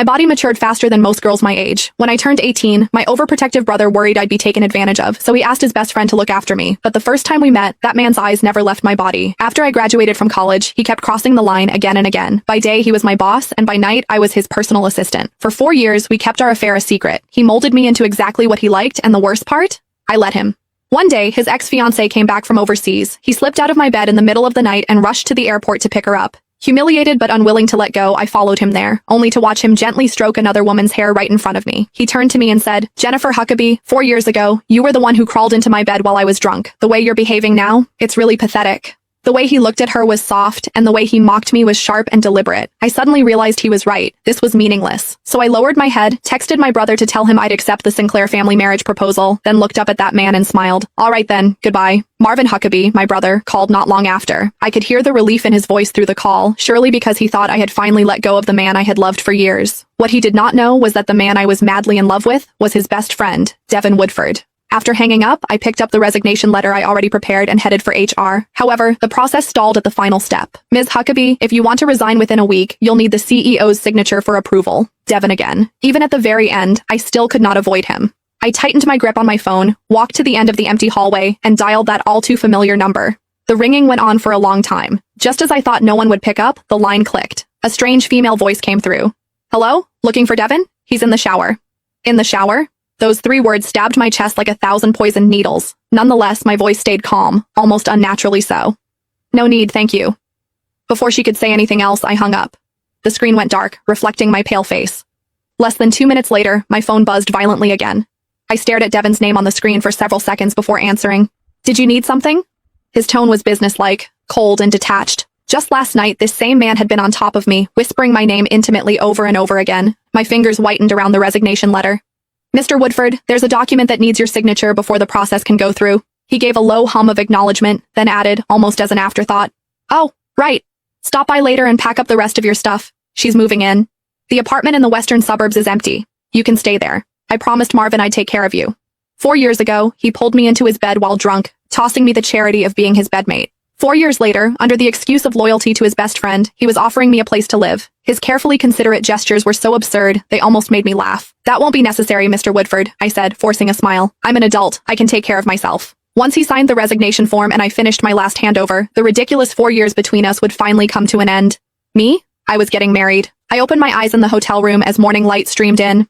My body matured faster than most girls my age. When I turned 18, my overprotective brother worried I'd be taken advantage of, so he asked his best friend to look after me. But the first time we met, that man's eyes never left my body. After I graduated from college, he kept crossing the line again and again. By day, he was my boss, and by night, I was his personal assistant. For 4 years, we kept our affair a secret. He molded me into exactly what he liked, and the worst part? I let him. One day, his ex-fiancée came back from overseas. He slipped out of my bed in the middle of the night and rushed to the airport to pick her up. Humiliated but unwilling to let go, I followed him there, only to watch him gently stroke another woman's hair right in front of me. He turned to me and said, "Jennifer Huckabee, 4 years ago, you were the one who crawled into my bed while I was drunk. The way you're behaving now, it's really pathetic." The way he looked at her was soft, and the way he mocked me was sharp and deliberate. I suddenly realized he was right. This was meaningless. So I lowered my head, texted my brother to tell him I'd accept the Sinclair family marriage proposal, then looked up at that man and smiled. "All right then, goodbye." Marvin Huckabee, my brother, called not long after. I could hear the relief in his voice through the call, surely because he thought I had finally let go of the man I had loved for years. What he did not know was that the man I was madly in love with was his best friend, Devin Woodford. After hanging up, I picked up the resignation letter I already prepared and headed for HR. However, the process stalled at the final step. "Ms. Huckabee, if you want to resign within a week, you'll need the CEO's signature for approval." Devin again. Even at the very end, I still could not avoid him. I tightened my grip on my phone, walked to the end of the empty hallway, and dialed that all-too-familiar number. The ringing went on for a long time. Just as I thought no one would pick up, the line clicked. A strange female voice came through. "Hello? Looking for Devin? He's in the shower." In the shower? Those 3 words stabbed my chest like 1,000 poisoned needles. Nonetheless, my voice stayed calm, almost unnaturally so. "No need, thank you." Before she could say anything else, I hung up. The screen went dark, reflecting my pale face. Less than 2 minutes later, my phone buzzed violently again. I stared at Devin's name on the screen for several seconds before answering. "Did you need something?" His tone was businesslike, cold and detached. Just last night, this same man had been on top of me, whispering my name intimately over and over again. My fingers whitened around the resignation letter. "Mr. Woodford, there's a document that needs your signature before the process can go through." He gave a low hum of acknowledgement, then added, almost as an afterthought, "Oh, right. Stop by later and pack up the rest of your stuff. She's moving in. The apartment in the western suburbs is empty. You can stay there. I promised Marvin I'd take care of you." 4 years ago, he pulled me into his bed while drunk, tossing me the charity of being his bedmate. 4 years later, under the excuse of loyalty to his best friend, he was offering me a place to live. His carefully considerate gestures were so absurd, they almost made me laugh. "That won't be necessary, Mr. Woodford," I said, forcing a smile. "I'm an adult. I can take care of myself." Once he signed the resignation form and I finished my last handover, the ridiculous 4 years between us would finally come to an end. Me? I was getting married. I opened my eyes in the hotel room as morning light streamed in.